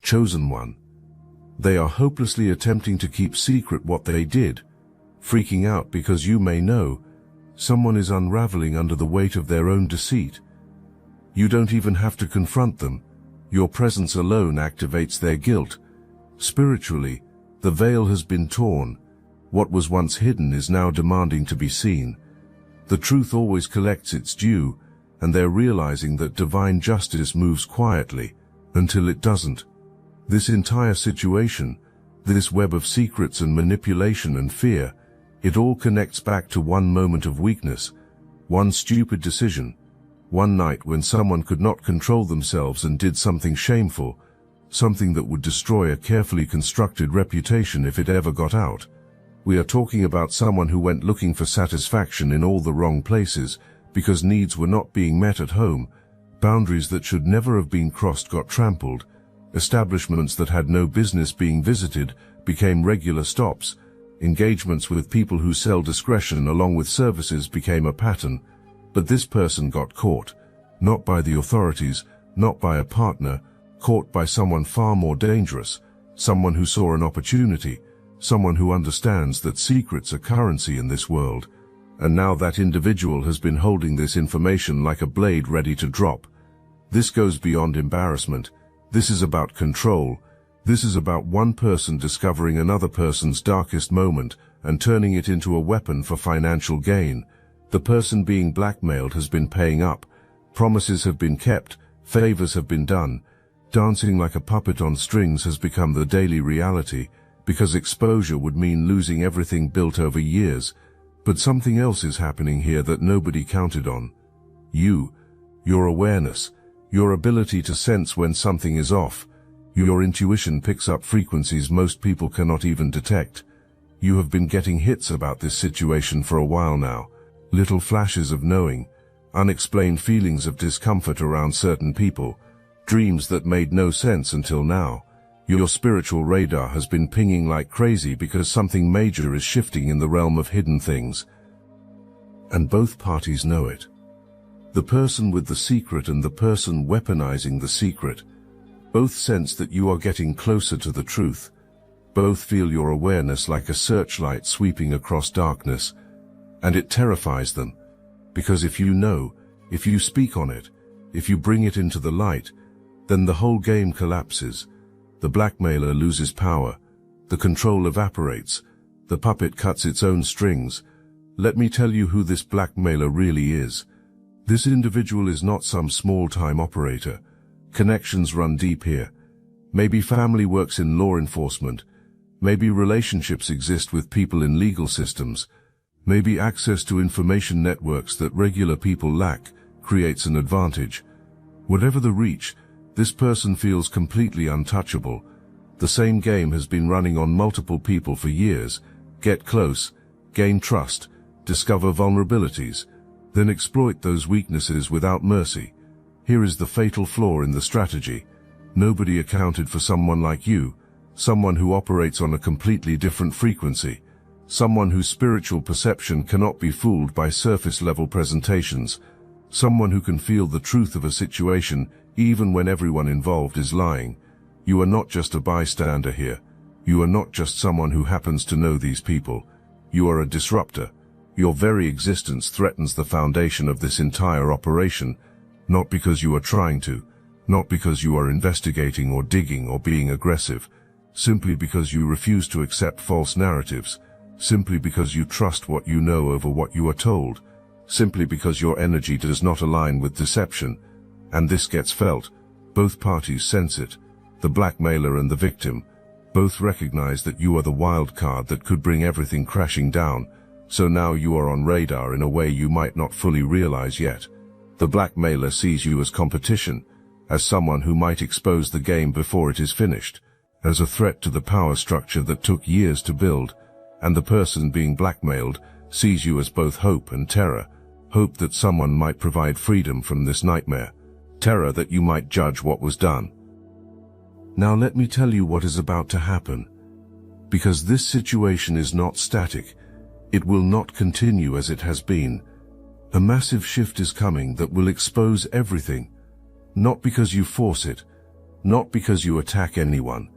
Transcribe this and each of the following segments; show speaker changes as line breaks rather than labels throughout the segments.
chosen one. They are hopelessly attempting to keep secret what they did, freaking out because you may know someone is unraveling under the weight of their own deceit. You don't even have to confront them. Your presence alone activates their guilt. Spiritually, the veil has been torn. What was once hidden is now demanding to be seen. The truth always collects its due, and they're realizing that divine justice moves quietly until it doesn't. This entire situation, this web of secrets and manipulation and fear, it all connects back to one moment of weakness, one stupid decision, one night when someone could not control themselves and did something shameful, something that would destroy a carefully constructed reputation if it ever got out. We are talking about someone who went looking for satisfaction in all the wrong places because needs were not being met at home, boundaries that should never have been crossed got trampled, establishments that had no business being visited became regular stops, engagements with people who sell discretion along with services became a pattern. But this person got caught, not by the authorities, not by a partner, caught by someone far more dangerous, someone who saw an opportunity, someone who understands that secrets are currency in this world. And now that individual has been holding this information like a blade ready to drop. This goes beyond embarrassment. This is about control. This is about one person discovering another person's darkest moment and turning it into a weapon for financial gain. The person being blackmailed has been paying up. Promises have been kept. Favors have been done. Dancing like a puppet on strings has become the daily reality, because exposure would mean losing everything built over years. But something else is happening here that nobody counted on. Your awareness, your ability to sense when something is off. Your intuition picks up frequencies most people cannot even detect. You have been getting hits about this situation for a while now. Little flashes of knowing, unexplained feelings of discomfort around certain people, dreams that made no sense until now. Your spiritual radar has been pinging like crazy because something major is shifting in the realm of hidden things. And both parties know it. The person with the secret and the person weaponizing the secret. Both sense that you are getting closer to the truth. Both feel your awareness like a searchlight sweeping across darkness. And it terrifies them. Because if you know, if you speak on it, if you bring it into the light, then the whole game collapses. The blackmailer loses power. The control evaporates. The puppet cuts its own strings. Let me tell you who this blackmailer really is. This individual is not some small-time operator. Connections run deep here. Maybe family works in law enforcement. Maybe relationships exist with people in legal systems. Maybe access to information networks that regular people lack creates an advantage. Whatever the reach, this person feels completely untouchable. The same game has been running on multiple people for years. Get close, gain trust, discover vulnerabilities, then exploit those weaknesses without mercy. Here is the fatal flaw in the strategy. Nobody accounted for someone like you, someone who operates on a completely different frequency, someone whose spiritual perception cannot be fooled by surface-level presentations, someone who can feel the truth of a situation even when everyone involved is lying. You are not just a bystander here. You are not just someone who happens to know these people. You are a disruptor. Your very existence threatens the foundation of this entire operation, not because you are trying to, not because you are investigating or digging or being aggressive, simply because you refuse to accept false narratives, simply because you trust what you know over what you are told, simply because your energy does not align with deception. And this gets felt. Both parties sense it. The blackmailer and the victim. Both recognize that you are the wild card that could bring everything crashing down. So now you are on radar in a way you might not fully realize yet. The blackmailer sees you as competition, as someone who might expose the game before it is finished, as a threat to the power structure that took years to build. And the person being blackmailed sees you as both hope and terror. Hope that someone might provide freedom from this nightmare. Terror that you might judge what was done. Now let me tell you what is about to happen. Because this situation is not static. It will not continue as it has been. A massive shift is coming that will expose everything. Not because you force it, not because you attack anyone,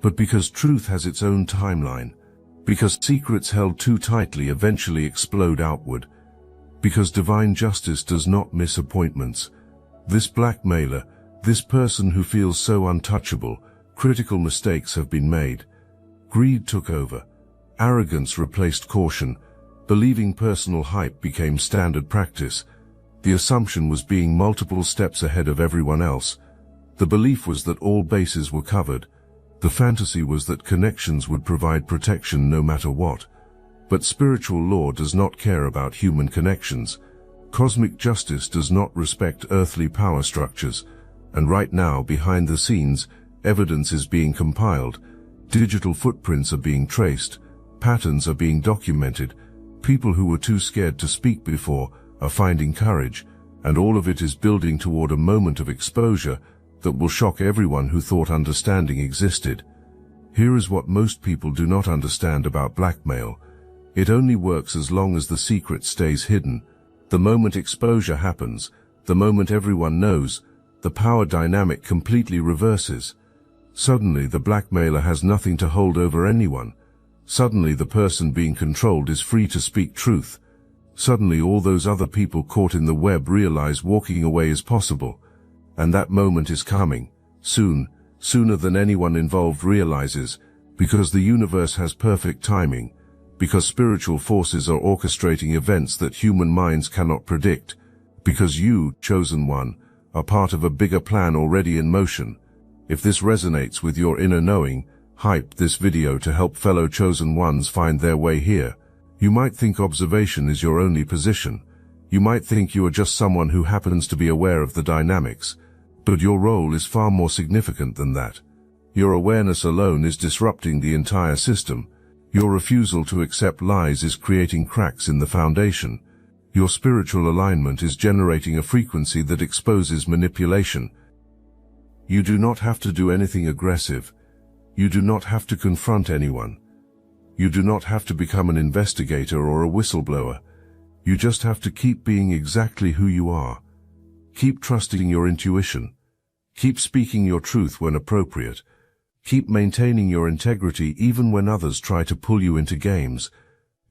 but because truth has its own timeline, because secrets held too tightly eventually explode outward, because divine justice does not miss appointments. This blackmailer, this person who feels so untouchable, critical mistakes have been made. Greed took over. Arrogance replaced caution. Believing personal hype became standard practice. The assumption was being multiple steps ahead of everyone else. The belief was that all bases were covered. The fantasy was that connections would provide protection no matter what. But spiritual law does not care about human connections. Cosmic justice does not respect earthly power structures. And right now, behind the scenes, evidence is being compiled. Digital footprints are being traced. Patterns are being documented. People who were too scared to speak before are finding courage, and all of it is building toward a moment of exposure that will shock everyone who thought understanding existed. Here is what most people do not understand about blackmail. It only works as long as the secret stays hidden. The moment exposure happens, the moment everyone knows, the power dynamic completely reverses. Suddenly the blackmailer has nothing to hold over anyone. Suddenly the person being controlled is free to speak truth. Suddenly all those other people caught in the web realize walking away is possible. And that moment is coming, soon, sooner than anyone involved realizes, because the universe has perfect timing, because spiritual forces are orchestrating events that human minds cannot predict, because you, chosen one, are part of a bigger plan already in motion. If this resonates with your inner knowing, hype this video to help fellow chosen ones find their way here. You might think observation is your only position. You might think you are just someone who happens to be aware of the dynamics. But your role is far more significant than that. Your awareness alone is disrupting the entire system. Your refusal to accept lies is creating cracks in the foundation. Your spiritual alignment is generating a frequency that exposes manipulation. You do not have to do anything aggressive. You do not have to confront anyone. You do not have to become an investigator or a whistleblower. You just have to keep being exactly who you are. Keep trusting your intuition. Keep speaking your truth when appropriate. Keep maintaining your integrity even when others try to pull you into games.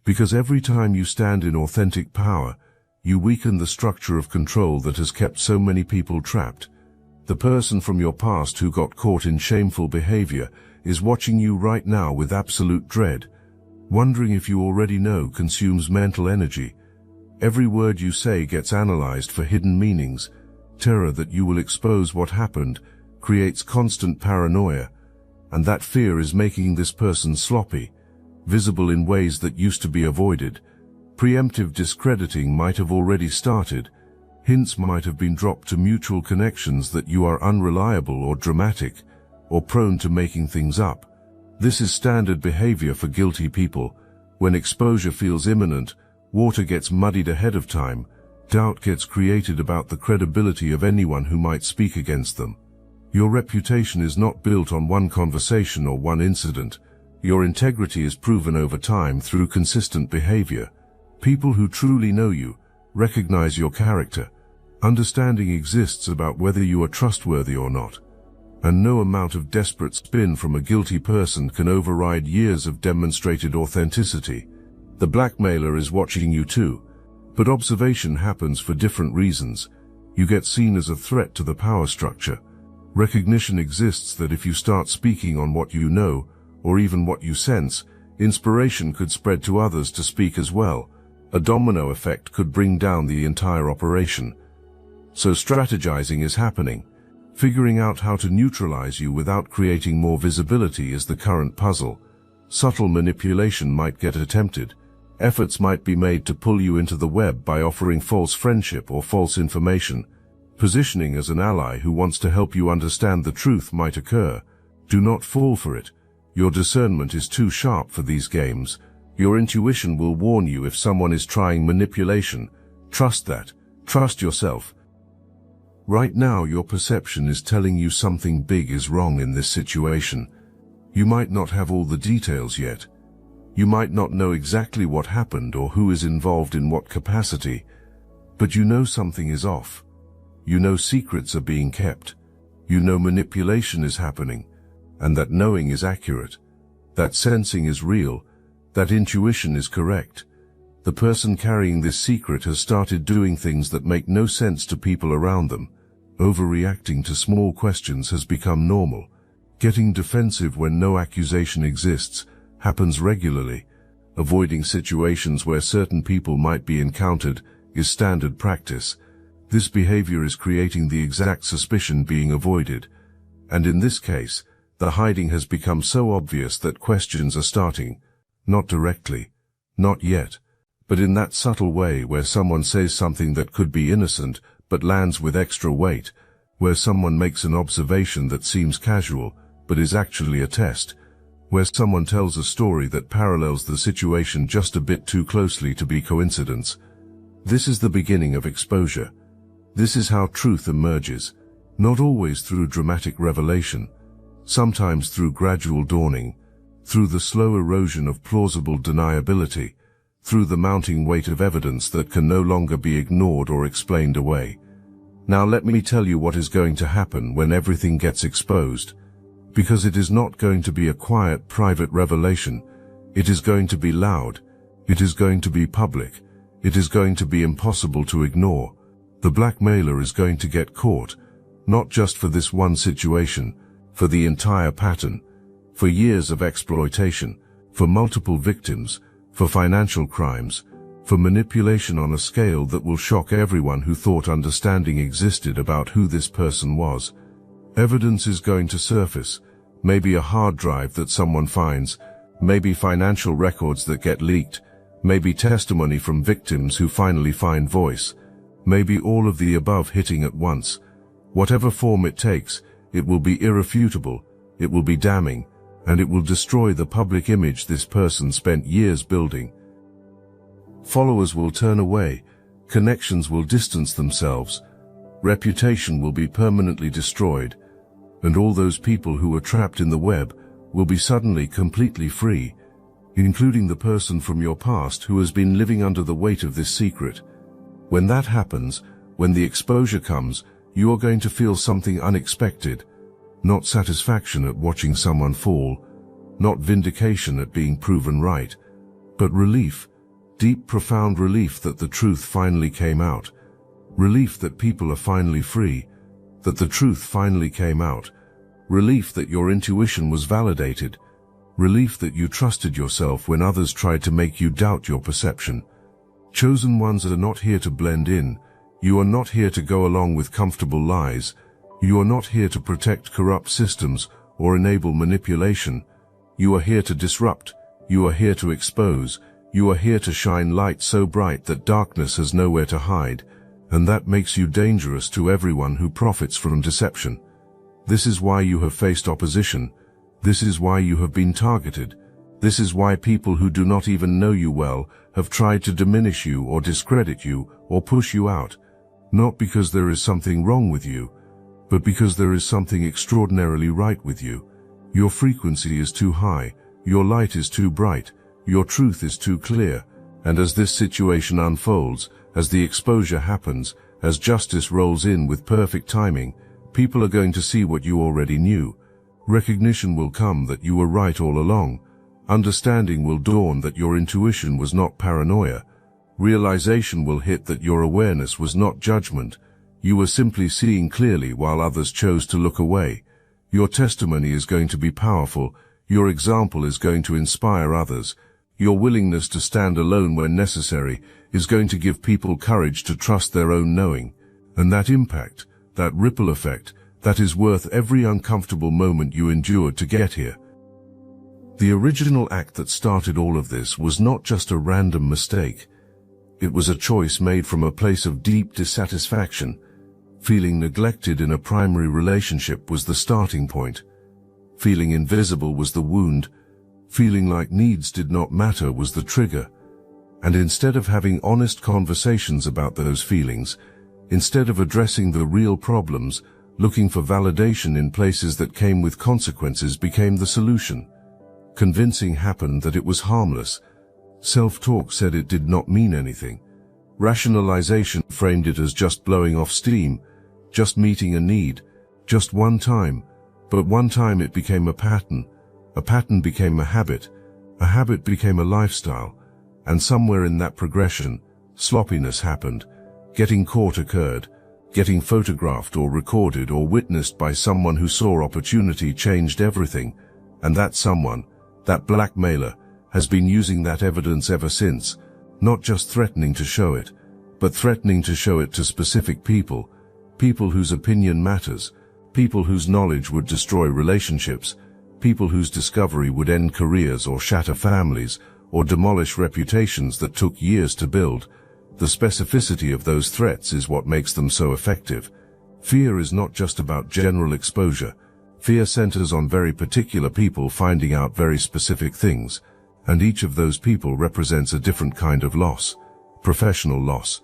Because every time you stand in authentic power, you weaken the structure of control that has kept so many people trapped. The person from your past who got caught in shameful behavior is watching you right now with absolute dread. Wondering if you already know consumes mental energy. Every word you say gets analyzed for hidden meanings. Terror that you will expose what happened creates constant paranoia, and that fear is making this person sloppy, visible in ways that used to be avoided. Preemptive discrediting might have already started. Hints might have been dropped to mutual connections that you are unreliable or dramatic, or prone to making things up. This is standard behavior for guilty people. When exposure feels imminent, water gets muddied ahead of time. Doubt gets created about the credibility of anyone who might speak against them. Your reputation is not built on one conversation or one incident. Your integrity is proven over time through consistent behavior. People who truly know you recognize your character. Understanding exists about whether you are trustworthy or not. And no amount of desperate spin from a guilty person can override years of demonstrated authenticity. The blackmailer is watching you too. But observation happens for different reasons. You get seen as a threat to the power structure. Recognition exists that if you start speaking on what you know, or even what you sense, inspiration could spread to others to speak as well. A domino effect could bring down the entire operation. So strategizing is happening. Figuring out how to neutralize you without creating more visibility is the current puzzle. Subtle manipulation might get attempted. Efforts might be made to pull you into the web by offering false friendship or false information. Positioning as an ally who wants to help you understand the truth might occur. Do not fall for it. Your discernment is too sharp for these games. Your intuition will warn you if someone is trying manipulation. Trust that. Trust yourself. Right now, your perception is telling you something big is wrong in this situation. You might not have all the details yet. You might not know exactly what happened or who is involved in what capacity, but you know something is off. You know secrets are being kept. You know manipulation is happening, and that knowing is accurate, that sensing is real, that intuition is correct. The person carrying this secret has started doing things that make no sense to people around them. Overreacting to small questions has become normal. Getting defensive when no accusation exists happens regularly. Avoiding situations where certain people might be encountered is standard practice. This behavior is creating the exact suspicion being avoided. And in this case, the hiding has become so obvious that questions are starting. Not directly, not yet, but in that subtle way where someone says something that could be innocent but lands with extra weight, where someone makes an observation that seems casual but is actually a test, where someone tells a story that parallels the situation just a bit too closely to be coincidence. This is the beginning of exposure. This is how truth emerges, not always through dramatic revelation, sometimes through gradual dawning, through the slow erosion of plausible deniability, through the mounting weight of evidence that can no longer be ignored or explained away. Now let me tell you what is going to happen when everything gets exposed. Because it is not going to be a quiet, private revelation. It is going to be loud. It is going to be public. It is going to be impossible to ignore. The blackmailer is going to get caught, not just for this one situation, for the entire pattern, for years of exploitation, for multiple victims, for financial crimes, for manipulation on a scale that will shock everyone who thought understanding existed about who this person was. Evidence is going to surface, maybe a hard drive that someone finds, maybe financial records that get leaked, maybe testimony from victims who finally find voice, maybe all of the above hitting at once. Whatever form it takes, it will be irrefutable, it will be damning, and it will destroy the public image this person spent years building. Followers will turn away, connections will distance themselves, reputation will be permanently destroyed, and all those people who were trapped in the web will be suddenly completely free, including the person from your past who has been living under the weight of this secret. When that happens, when the exposure comes, you are going to feel something unexpected. Not satisfaction at watching someone fall, not vindication at being proven right, but relief, deep, profound relief that the truth finally came out. Relief that people are finally free, that the truth finally came out. Relief that your intuition was validated. Relief that you trusted yourself when others tried to make you doubt your perception. Chosen ones are not here to blend in. You are not here to go along with comfortable lies. You are not here to protect corrupt systems or enable manipulation. You are here to disrupt. You are here to expose. You are here to shine light so bright that darkness has nowhere to hide, and that makes you dangerous to everyone who profits from deception. This is why you have faced opposition. This is why you have been targeted. This is why people who do not even know you well have tried to diminish you or discredit you or push you out, not because there is something wrong with you, but because there is something extraordinarily right with you. Your frequency is too high, your light is too bright, your truth is too clear, and as this situation unfolds, as the exposure happens, as justice rolls in with perfect timing, people are going to see what you already knew. Recognition will come that you were right all along. Understanding will dawn that your intuition was not paranoia. Realization will hit that your awareness was not judgment. You were simply seeing clearly while others chose to look away. Your testimony is going to be powerful. Your example is going to inspire others. Your willingness to stand alone when necessary is going to give people courage to trust their own knowing. And that impact, that ripple effect, that is worth every uncomfortable moment you endured to get here. The original act that started all of this was not just a random mistake. It was a choice made from a place of deep dissatisfaction. Feeling neglected in a primary relationship was the starting point. Feeling invisible was the wound. Feeling like needs did not matter was the trigger. And instead of having honest conversations about those feelings, instead of addressing the real problems, looking for validation in places that came with consequences became the solution. Convincing happened that it was harmless. Self-talk said it did not mean anything. Rationalization framed it as just blowing off steam, just meeting a need, Just one time, but one time it became a pattern became a habit became a lifestyle, and somewhere in that progression, sloppiness happened. Getting caught occurred. Getting photographed or recorded or witnessed by someone who saw opportunity changed everything, and that someone, that blackmailer, has been using that evidence ever since, not just threatening to show it, but threatening to show it to specific people, people whose opinion matters, people whose knowledge would destroy relationships, people whose discovery would end careers or shatter families, or demolish reputations that took years to build. The specificity of those threats is what makes them so effective. Fear is not just about general exposure. Fear centers on very particular people finding out very specific things, and each of those people represents a different kind of loss. Professional loss,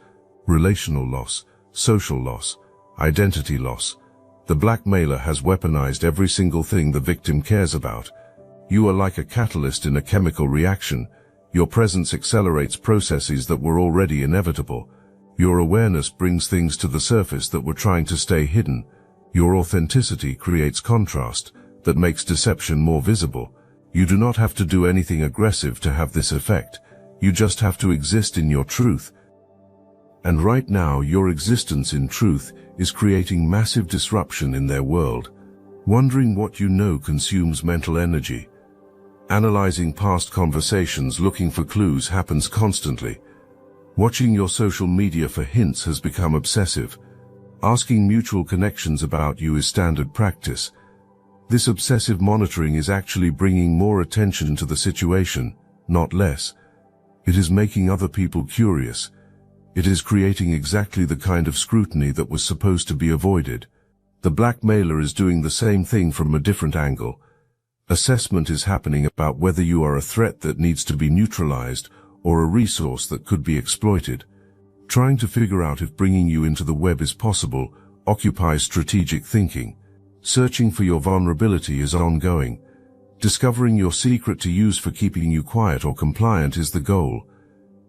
relational loss, social loss, identity loss. The blackmailer has weaponized every single thing the victim cares about. You are like a catalyst in a chemical reaction. Your presence accelerates processes that were already inevitable. Your awareness brings things to the surface that were trying to stay hidden. Your authenticity creates contrast that makes deception more visible. You do not have to do anything aggressive to have this effect. You just have to exist in your truth. And right now, your existence in truth is creating massive disruption in their world. Wondering what you know consumes mental energy. Analyzing past conversations looking for clues happens constantly. Watching your social media for hints has become obsessive. Asking mutual connections about you is standard practice. This obsessive monitoring is actually bringing more attention to the situation, not less. It is making other people curious. It is creating exactly the kind of scrutiny that was supposed to be avoided. The blackmailer is doing the same thing from a different angle. Assessment is happening about whether you are a threat that needs to be neutralized or a resource that could be exploited. Trying to figure out if bringing you into the web is possible occupies strategic thinking. Searching for your vulnerability is ongoing. Discovering your secret to use for keeping you quiet or compliant is the goal.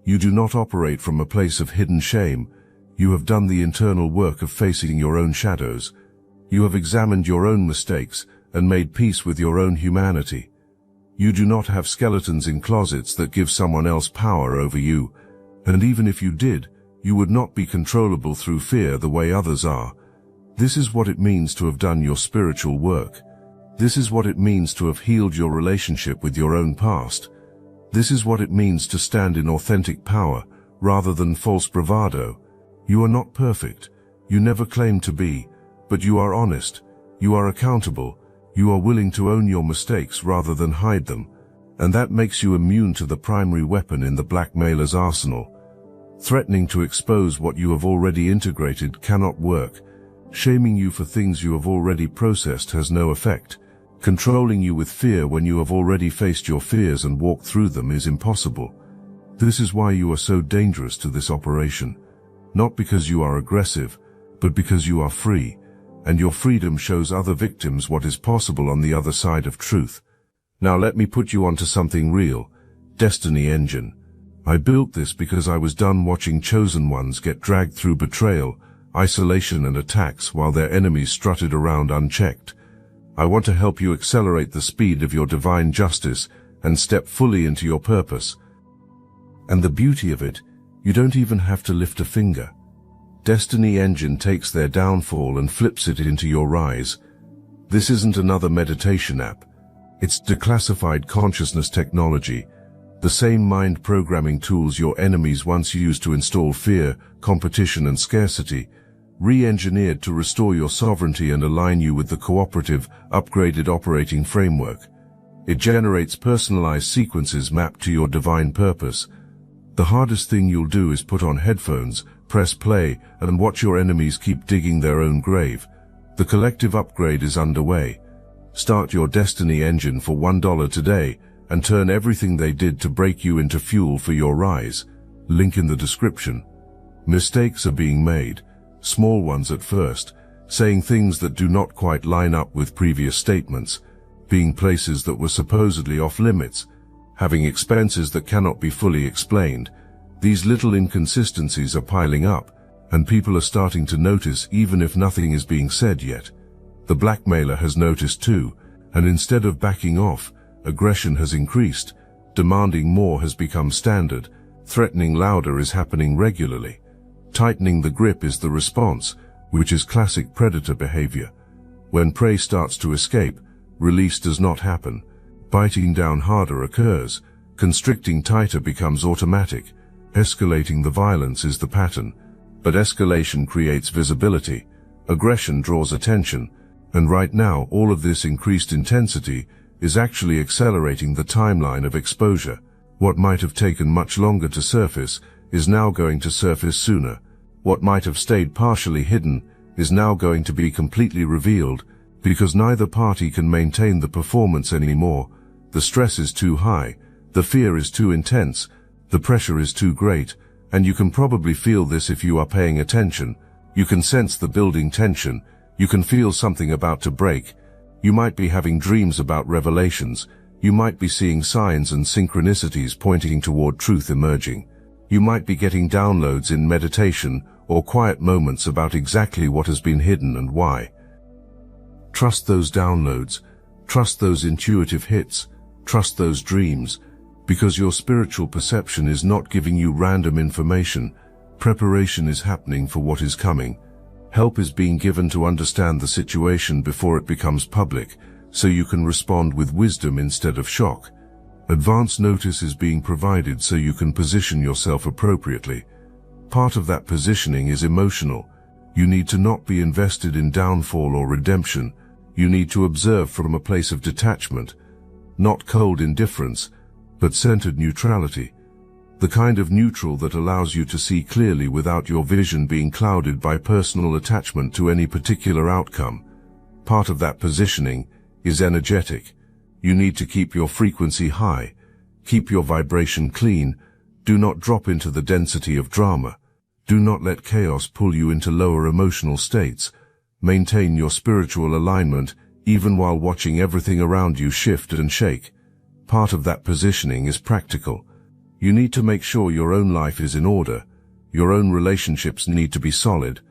You do not operate from a place of hidden shame. You have done the internal work of facing your own shadows. You have examined your own mistakes and made peace with your own humanity. You do not have skeletons in closets that give someone else power over you, and even if you did, you would not be controllable through fear the way others are. This is what it means to have done your spiritual work. This is what it means to have healed your relationship with your own past. This is what it means to stand in authentic power rather than false bravado. You are not perfect. You never claim to be, but you are honest. You are accountable. You are willing to own your mistakes rather than hide them, and that makes you immune to the primary weapon in the blackmailer's arsenal. Threatening to expose what you have already integrated cannot work. Shaming you for things you have already processed has no effect. Controlling you with fear when you have already faced your fears and walked through them is impossible. This is why you are so dangerous to this operation. Not because you are aggressive, but because you are free. And your freedom shows other victims what is possible on the other side of truth. Now let me put you onto something real. Destiny Engine. I built this because I was done watching chosen ones get dragged through betrayal, isolation and attacks while their enemies strutted around unchecked. I want to help you accelerate the speed of your divine justice and step fully into your purpose. And the beauty of it, you don't even have to lift a finger. Destiny Engine takes their downfall and flips it into your rise. This isn't another meditation app. It's declassified consciousness technology, the same mind programming tools your enemies once used to install fear, competition and scarcity, re-engineered to restore your sovereignty and align you with the cooperative, upgraded operating framework. It generates personalized sequences mapped to your divine purpose. The hardest thing you'll do is put on headphones, press play, and watch your enemies keep digging their own grave. The collective upgrade is underway. Start your Destiny Engine for $1 today and turn everything they did to break you into fuel for your rise. Link in the description. Mistakes are being made, small ones at first, saying things that do not quite line up with previous statements, being places that were supposedly off limits, having expenses that cannot be fully explained. These little inconsistencies are piling up, and people are starting to notice even if nothing is being said yet. The blackmailer has noticed too, and instead of backing off, aggression has increased. Demanding more has become standard. Threatening louder is happening regularly. Tightening the grip is the response, which is classic predator behavior. When prey starts to escape, release does not happen. Biting down harder occurs. Constricting tighter becomes automatic. Escalating the violence is the pattern. But escalation creates visibility. Aggression draws attention. And right now, all of this increased intensity is actually accelerating the timeline of exposure. What might have taken much longer to surface is now going to surface sooner. What might have stayed partially hidden is now going to be completely revealed, because neither party can maintain the performance anymore. The stress is too high, the fear is too intense, the pressure is too great, and you can probably feel this if you are paying attention. You can sense the building tension, you can feel something about to break. You might be having dreams about revelations, you might be seeing signs and synchronicities pointing toward truth emerging. You might be getting downloads in meditation or quiet moments about exactly what has been hidden and why. Trust those downloads, trust those intuitive hits, trust those dreams, because your spiritual perception is not giving you random information. Preparation is happening for what is coming. Help is being given to understand the situation before it becomes public, so you can respond with wisdom instead of shock. Advance notice is being provided so you can position yourself appropriately. Part of that positioning is emotional. You need to not be invested in downfall or redemption. You need to observe from a place of detachment, not cold indifference, but centered neutrality. The kind of neutral that allows you to see clearly without your vision being clouded by personal attachment to any particular outcome. Part of that positioning is energetic. You need to keep your frequency high, keep your vibration clean. Do not drop into the density of drama. Do not let chaos pull you into lower emotional states. Maintain your spiritual alignment even while watching everything around you shift and shake. Part of that positioning is practical. You need to make sure your own life is in order. Your own relationships need to be solid.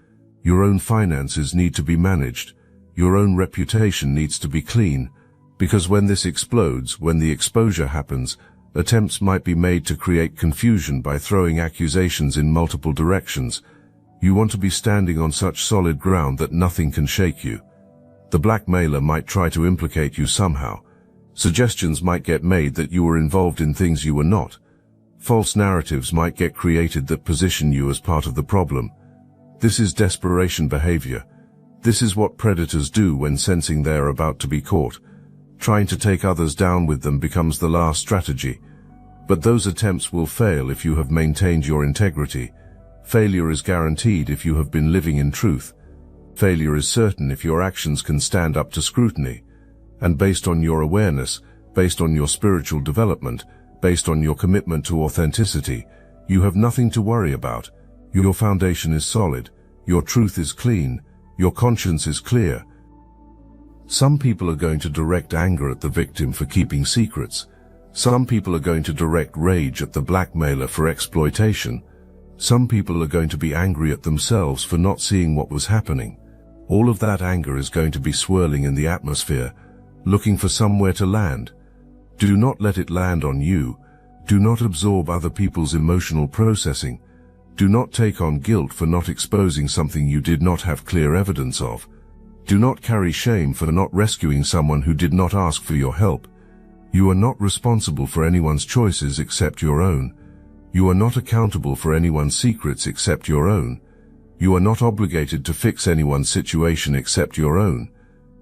Your own finances need to be managed. Your own reputation needs to be clean. Because when this explodes, when the exposure happens, attempts might be made to create confusion by throwing accusations in multiple directions. You want to be standing on such solid ground that nothing can shake you. The blackmailer might try to implicate you somehow. Suggestions might get made that you were involved in things you were not. False narratives might get created that position you as part of the problem. This is desperation behavior. This is what predators do when sensing they are about to be caught. Trying to take others down with them becomes the last strategy. But those attempts will fail if you have maintained your integrity. Failure is guaranteed if you have been living in truth. Failure is certain if your actions can stand up to scrutiny. And based on your awareness, based on your spiritual development, based on your commitment to authenticity, you have nothing to worry about. Your foundation is solid, your truth is clean, your conscience is clear. Some people are going to direct anger at the victim for keeping secrets. Some people are going to direct rage at the blackmailer for exploitation. Some people are going to be angry at themselves for not seeing what was happening. All of that anger is going to be swirling in the atmosphere, looking for somewhere to land. Do not let it land on you. Do not absorb other people's emotional processing. Do not take on guilt for not exposing something you did not have clear evidence of. Do not carry shame for not rescuing someone who did not ask for your help. You are not responsible for anyone's choices except your own. You are not accountable for anyone's secrets except your own. You are not obligated to fix anyone's situation except your own.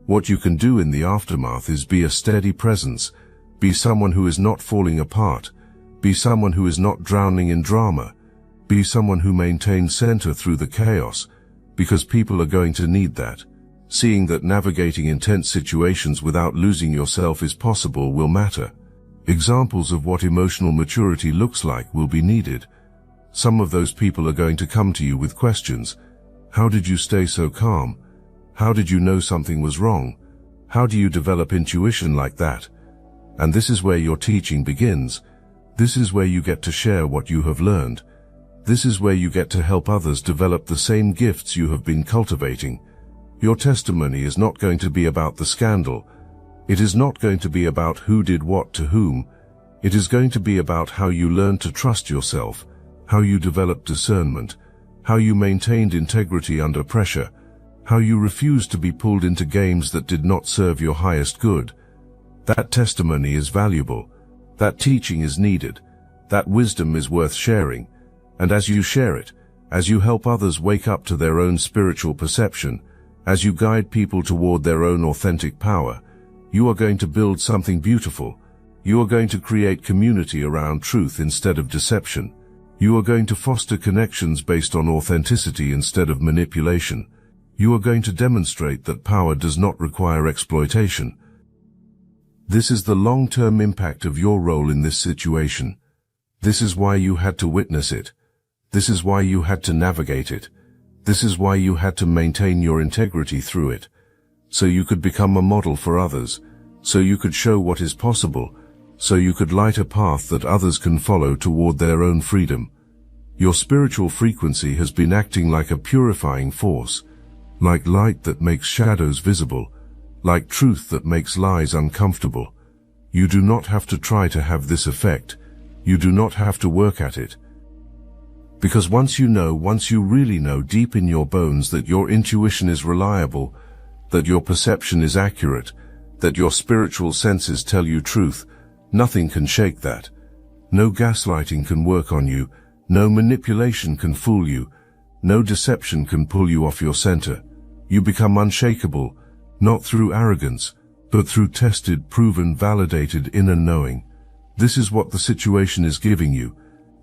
What you can do in the aftermath is be a steady presence, be someone who is not falling apart, be someone who is not drowning in drama, be someone who maintains center through the chaos, because people are going to need that. Seeing that navigating intense situations without losing yourself is possible will matter. Examples of what emotional maturity looks like will be needed. Some of those people are going to come to you with questions. How did you stay so calm? How did you know something was wrong? How do you develop intuition like that? And this is where your teaching begins. This is where you get to share what you have learned. This is where you get to help others develop the same gifts you have been cultivating. Your testimony is not going to be about the scandal. It is not going to be about who did what to whom. It is going to be about how you learned to trust yourself, how you developed discernment, how you maintained integrity under pressure, how you refused to be pulled into games that did not serve your highest good. That testimony is valuable. That teaching is needed. That wisdom is worth sharing. And as you share it, as you help others wake up to their own spiritual perception, as you guide people toward their own authentic power, you are going to build something beautiful. You are going to create community around truth instead of deception. You are going to foster connections based on authenticity instead of manipulation. You are going to demonstrate that power does not require exploitation. This is the long-term impact of your role in this situation. This is why you had to witness it. This is why you had to navigate it. This is why you had to maintain your integrity through it. So you could become a model for others. So you could show what is possible. So you could light a path that others can follow toward their own freedom. Your spiritual frequency has been acting like a purifying force, like light that makes shadows visible, like truth that makes lies uncomfortable. You do not have to try to have this effect. You do not have to work at it. Because once you really know deep in your bones that your intuition is reliable, that your perception is accurate, that your spiritual senses tell you truth, nothing can shake that. No gaslighting can work on you. No manipulation can fool you. No deception can pull you off your center. You become unshakable, not through arrogance, but through tested, proven, validated inner knowing. This is what the situation is giving you.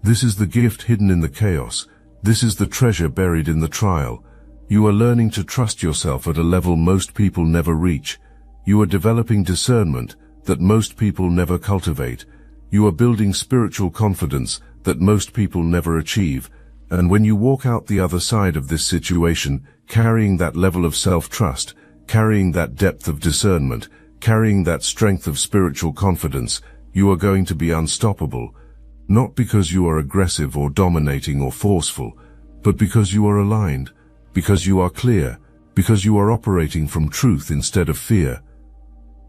This is the gift hidden in the chaos. This is the treasure buried in the trial. You are learning to trust yourself at a level most people never reach. You are developing discernment that most people never cultivate. You are building spiritual confidence that most people never achieve. And when you walk out the other side of this situation, carrying that level of self-trust, carrying that depth of discernment, carrying that strength of spiritual confidence, you are going to be unstoppable. Not because you are aggressive or dominating or forceful, but because you are aligned, because you are clear, because you are operating from truth instead of fear.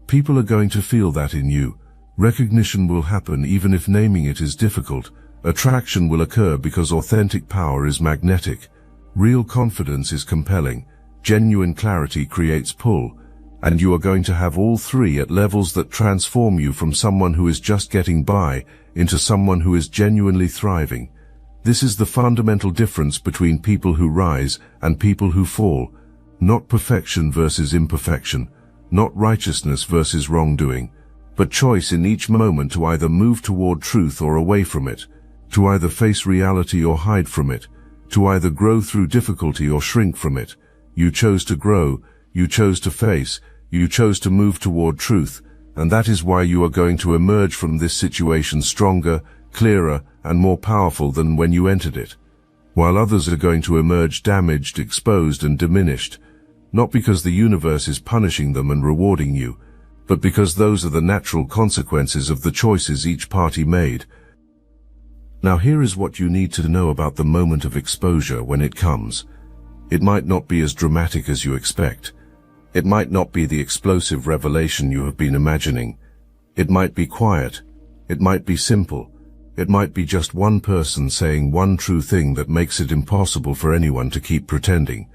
People are going to feel that in you. Recognition will happen even if naming it is difficult. Attraction will occur because authentic power is magnetic. Real confidence is compelling. Genuine clarity creates pull. And you are going to have all three at levels that transform you from someone who is just getting by into someone who is genuinely thriving. This is the fundamental difference between people who rise and people who fall. Not perfection versus imperfection, not righteousness versus wrongdoing, but choice in each moment to either move toward truth or away from it, to either face reality or hide from it, to either grow through difficulty or shrink from it. You chose to grow, you chose to face, you chose to move toward truth, and that is why you are going to emerge from this situation stronger, clearer, and more powerful than when you entered it, while others are going to emerge damaged, exposed, and diminished, not because the universe is punishing them and rewarding you, but because those are the natural consequences of the choices each party made. Now here is what you need to know about the moment of exposure when it comes. It might not be as dramatic as you expect. It might not be the explosive revelation you have been imagining. It might be quiet. It might be simple. It might be just one person saying one true thing that makes it impossible for anyone to keep pretending.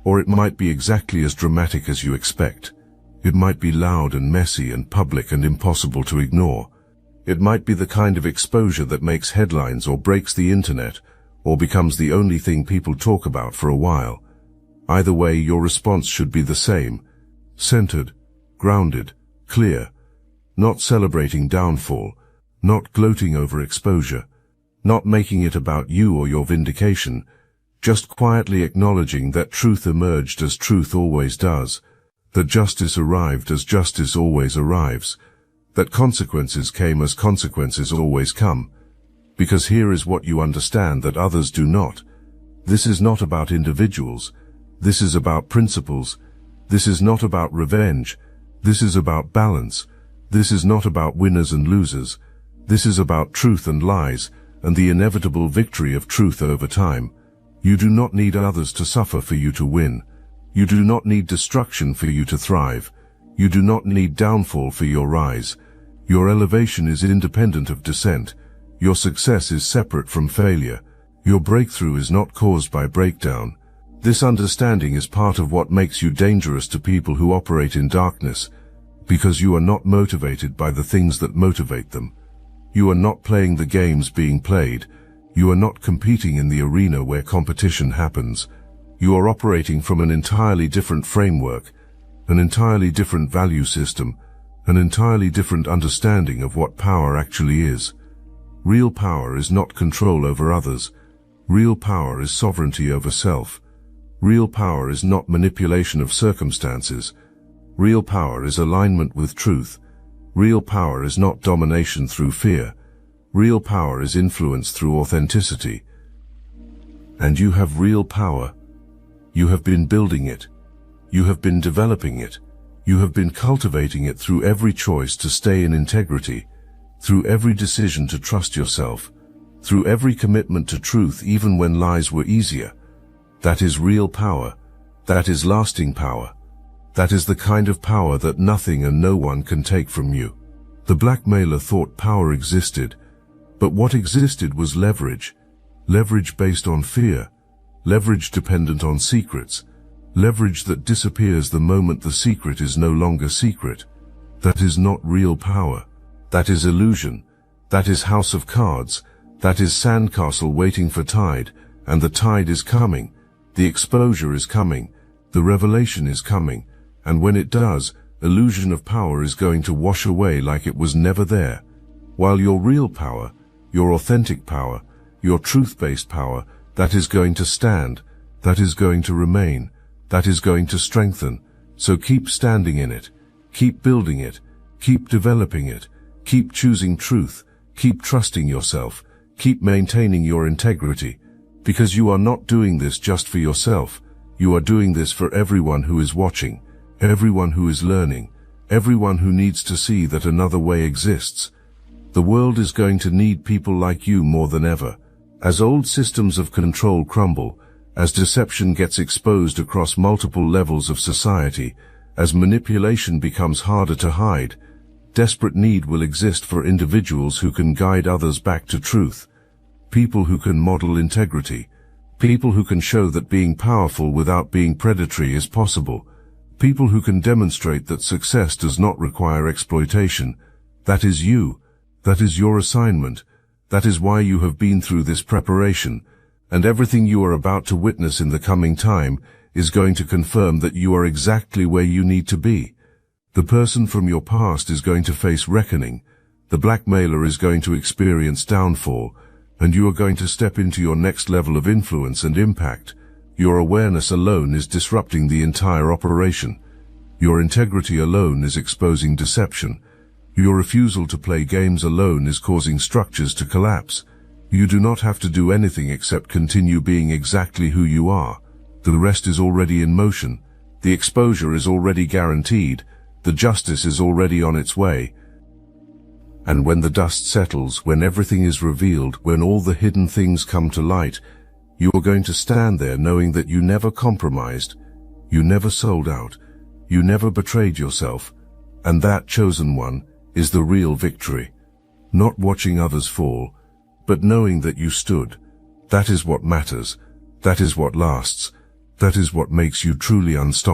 Or it might be exactly as dramatic as you expect. It might be loud and messy and public and impossible to ignore. It might be the kind of exposure that makes headlines or breaks the internet, or becomes the only thing people talk about for a while. Either way, your response should be the same. Centered, grounded, clear. Not celebrating downfall, not gloating over exposure, not making it about you or your vindication, just quietly acknowledging that truth emerged as truth always does, that justice arrived as justice always arrives, that consequences came as consequences always come. Because here is what you understand that others do not. This is not about individuals. This is about principles. This is not about revenge. This is about balance. This is not about winners and losers. This is about truth and lies, and the inevitable victory of truth over time. You do not need others to suffer for you to win. You do not need destruction for you to thrive. You do not need downfall for your rise. Your elevation is independent of descent. Your success is separate from failure. Your breakthrough is not caused by breakdown. This understanding is part of what makes you dangerous to people who operate in darkness, because you are not motivated by the things that motivate them. You are not playing the games being played. You are not competing in the arena where competition happens. You are operating from an entirely different framework, an entirely different value system, an entirely different understanding of what power actually is. Real power is not control over others. Real power is sovereignty over self. Real power is not manipulation of circumstances. Real power is alignment with truth. Real power is not domination through fear. Real power is influence through authenticity. And you have real power. You have been building it. You have been developing it. You have been cultivating it through every choice to stay in integrity, through every decision to trust yourself, through every commitment to truth even when lies were easier. That is real power. That is lasting power. That is the kind of power that nothing and no one can take from you. The blackmailer thought power existed, but what existed was leverage. Leverage based on fear. Leverage dependent on secrets. Leverage that disappears the moment the secret is no longer secret. That is not real power. That is illusion. That is house of cards. That is sandcastle waiting for tide, and the tide is coming. The exposure is coming. The revelation is coming. And when it does, illusion of power is going to wash away like it was never there. While your real power, your authentic power, your truth-based power, that is going to stand, that is going to remain, that is going to strengthen. So keep standing in it, keep building it, keep developing it, keep choosing truth, keep trusting yourself, keep maintaining your integrity, because you are not doing this just for yourself. You are doing this for everyone who is watching, everyone who is learning, everyone who needs to see that another way exists. The world is going to need people like you more than ever. As old systems of control crumble, as deception gets exposed across multiple levels of society, as manipulation becomes harder to hide, desperate need will exist for individuals who can guide others back to truth. People who can model integrity. People who can show that being powerful without being predatory is possible. People who can demonstrate that success does not require exploitation. That is you. That is your assignment. That is why you have been through this preparation, and everything you are about to witness in the coming time is going to confirm that you are exactly where you need to be. The person from your past is going to face reckoning. The blackmailer is going to experience downfall, and you are going to step into your next level of influence and impact. Your awareness alone is disrupting the entire operation. Your integrity alone is exposing deception. Your refusal to play games alone is causing structures to collapse. You do not have to do anything except continue being exactly who you are. The rest is already in motion. The exposure is already guaranteed. The justice is already on its way. And when the dust settles, when everything is revealed, when all the hidden things come to light, you are going to stand there knowing that you never compromised, you never sold out, you never betrayed yourself, and that chosen one is the real victory. Not watching others fall, but knowing that you stood. That is what matters. That is what lasts. That is what makes you truly unstoppable.